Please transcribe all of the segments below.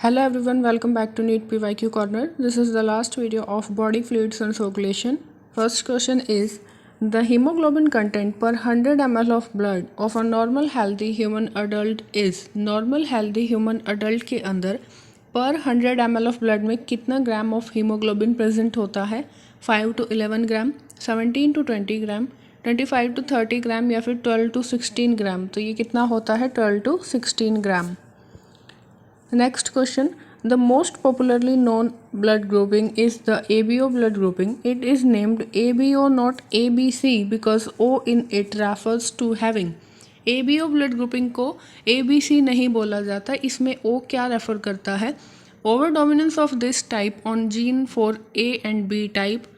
Hello everyone, welcome back to NEET PYQ Corner. This is the last video of body fluids and circulation. First question is, the hemoglobin content per 100 ml of blood of a normal healthy human adult is. Normal healthy human adult के अंदर per 100 ml of blood में कितना ग्राम of hemoglobin present होता है? 5 to 11 gram, 17 to 20 gram, 25 to 30 ग्राम या फिर 12 to 16 ग्राम. तो ये कितना होता है? 12 to 16 gram. Next question, the most popularly known blood grouping is the ABO blood grouping. It is named ABO not ABC because O in it refers to having. ABO blood grouping को ABC नहीं बोला जाता, इसमें O क्या refer करता है? Over dominance of this type on gene for A and B type,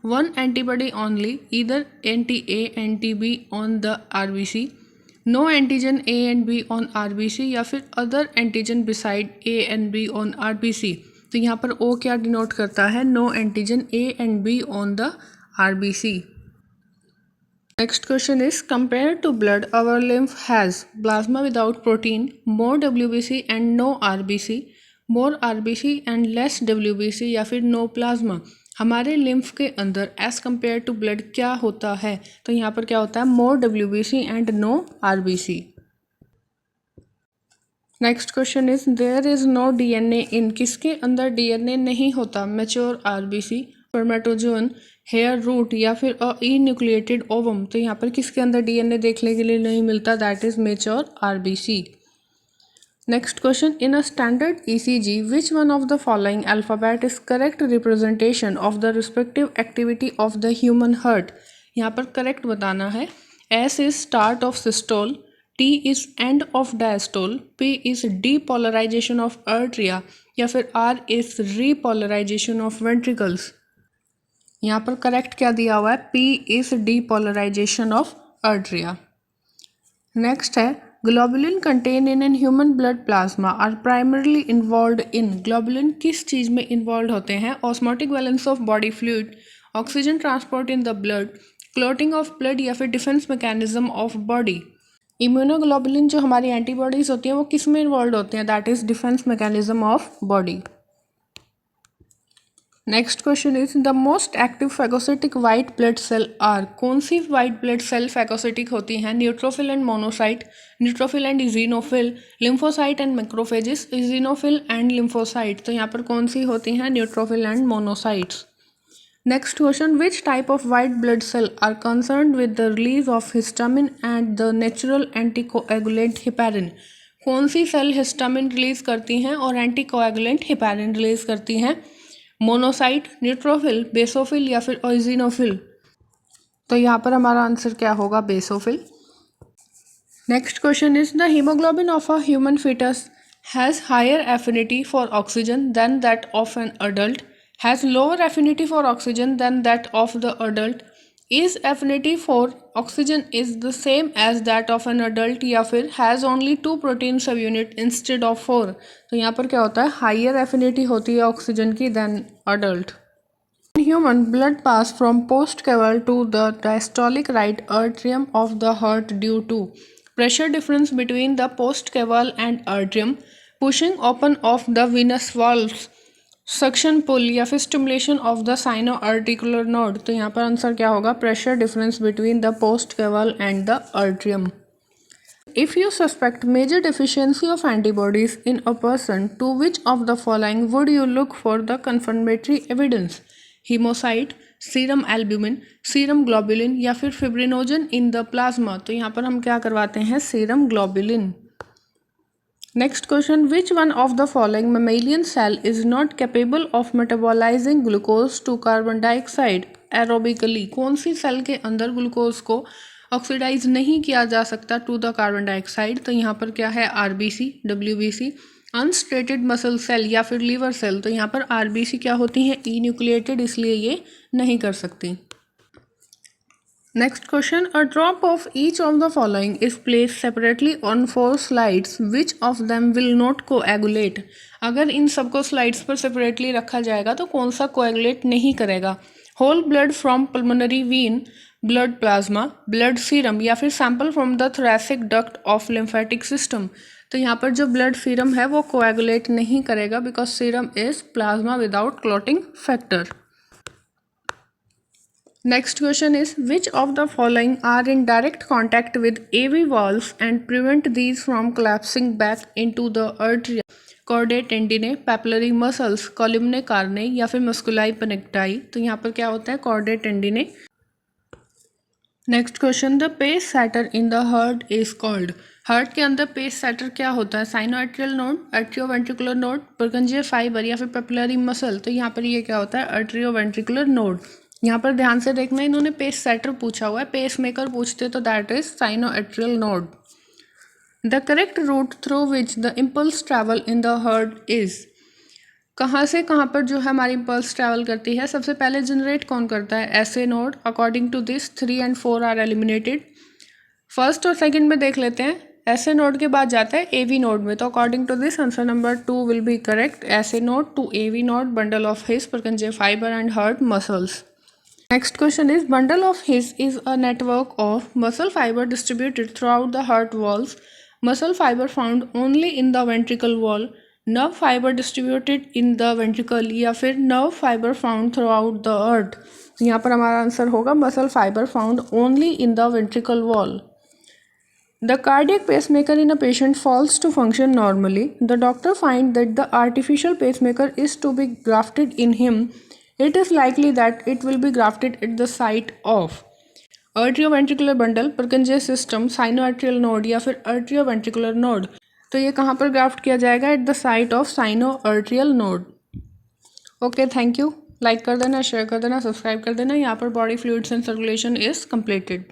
one antibody only, either anti-A anti-B on the RBC, no antigen A and B on RBC या फिर other antigen beside A and B on RBC. तो यहाँ पर O क्या denote करता है? No antigen A and B on the RBC. Next question is, compare to blood our lymph has plasma without protein, more WBC and no RBC, more RBC and less WBC या फिर no plasma. हमारे lymph के अंदर as compare to blood क्या होता है? तो यहाँ पर क्या होता है? More WBC and no RBC. Next question is, there is no DNA in. किसके अंदर डीएनए नहीं होता? Mature RBC, spermatozoon, hair root या फिर इन्यूक्लिएटेड ओवम. तो यहाँ पर किसके अंदर डीएनए देखने के लिए नहीं मिलता? That is mature RBC. Next question, in a standard ECG, which one of the following alphabet is correct representation of the respective activity of the human heart? यहाँ पर correct बताना है. S is start of systole, T is end of diastole, P is depolarization of arteria या फिर R is repolarization of ventricles. यहाँ पर correct क्या दिया हुआ है? P is depolarization of arteria. Next है, globulin contain in human blood plasma are primarily involve in. Globulin किस चीज़ में इन्वॉल्व होते हैं? Osmotic balance of body fluid, oxygen transport in the blood, clotting of blood या फिर defence mechanism of body. Immunoglobulin जो हमारी एंटीबॉडीज होती हैं वो किस में इन्वॉल्व होते हैं? That is defence mechanism of body. Next question is, the most active phagocytic white blood cell are. कौन सी वाइट ब्लड सेल फैगोसिटिक होती हैं? Neutrophil and monocyte, neutrophil and eosinophil, lymphocyte and macrophages, eosinophil and lymphocyte. तो यहाँ पर कौन सी होती हैं? Neutrophil and monocytes. Next question, which type of white blood cell are concerned with the release of histamine and the natural anticoagulant heparin. कौन सी cell histamine release करती हैं और एंटीकोएगुलेंट हेपेरिन रिलीज करती हैं? मोनोसाइट, न्यूट्रोफिल, बेसोफिल या फिर इजिनोफिल. तो यहाँ पर हमारा आंसर क्या होगा? Basophil. Next question is, the haemoglobin of a human fetus has higher affinity for oxygen than that of an adult, has lower affinity for oxygen than that of the adult, is affinity for oxygen is the same as that of an adult या फिर has only 2 protein subunit instead of 4. तो यहाँ पर क्या होता है? Higher affinity होती है ऑक्सीजन की than adult. In human, blood pass from post caval to the diastolic right atrium of the heart due to pressure difference between the post caval and atrium, pushing open of the venous valves, suction pull या फिर stimulation of the sino articular node. तो यहाँ पर answer क्या होगा? Pressure difference between the post caval and the atrium. If you suspect major deficiency of antibodies in a person, to which of the following would you look for the confirmatory evidence? Haemocyte, serum albumin, serum globulin या फिर fibrinogen in the plasma. तो यहाँ पर हम क्या करवाते हैं? Serum globulin. Next question, which one of the following mammalian cell is not capable of metabolising glucose to carbon dioxide aerobically. कौन सी सेल के अंदर ग्लूकोज को ऑक्सीडाइज नहीं किया जा सकता टू द कार्बन डाइऑक्साइड? तो यहाँ पर क्या है? आरबीसी, डब्ल्यूबीसी, अनस्टेटेड मसल सेल या फिर लीवर सेल. तो यहाँ पर आरबीसी क्या होती हैं? इन्यूक्लिएटेड, इसलिए ये नहीं कर सकती. Next question, a drop of each of the following is placed separately on 4 slides. Which of them will not coagulate? अगर इन सबको स्लाइड्स पर सेपरेटली रखा जाएगा तो कौन सा कोएगुलेट नहीं करेगा? Whole blood from pulmonary vein, blood plasma, blood serum या फिर sample from the thoracic duct of lymphatic system. तो यहाँ पर जो ब्लड सीरम है वो कोएगुलेट नहीं करेगा because serum is plasma without clotting factor. Next question is, which of the following are in direct contact with AV valves and prevent these from collapsing back into the artery? Chordae tendineae, papillary muscles, columnae carneae या फिर musculi punctata। तो यहाँ पर क्या होता है? Chordae tendineae। Next question, the pace setter in the heart is called. Heart के अंदर पेस सेटर क्या होता है? Sinoatrial node, atrioventricular node, Purkinje fibre या फिर पेपिलरी मसल। तो यहाँ पर ये क्या होता है? आर्ट्रियोवेंट्रिकुलर नोड। यहाँ पर ध्यान से देखना, इन्होंने पेस सेटर पूछा हुआ है, पेस मेकर पूछते तो that is sinoatrial node. The correct route through which the impulse travel in the heart is. कहाँ से कहाँ पर जो है हमारी इम्पल्स ट्रैवल करती है? सबसे पहले जनरेट कौन करता है? SA node. According to this 3 and 4 are eliminated. First और सेकंड में देख लेते हैं। एसए नोड के बाद जाता है एवी नोड में, तो according to this answer number 2 will be correct. SA node to AV node, bundle of His, Purkinje fibre and heart muscles. Next question is, bundle of His is a network of muscle fiber distributed throughout the heart walls. Muscle fiber found only in the ventricle wall. Nerve fiber distributed in the ventricle या फिर nerve fiber found throughout the heart। तो यहाँ पर हमारा answer होगा muscle fiber found only in the ventricle wall। The cardiac pacemaker in a patient fails to function normally. The doctor finds that the artificial pacemaker is to be grafted in him. It is likely that it will be grafted at the site of atrioventricular bundle, Purkinje system, sinoatrial node या फिर atrioventricular node। तो ये कहाँ पर graft किया जाएगा? At the site of sinoatrial node. Okay, thank you. Like कर देना, शेयर कर देना, सब्सक्राइब कर देना। यहाँ पर body fluids and circulation is completed.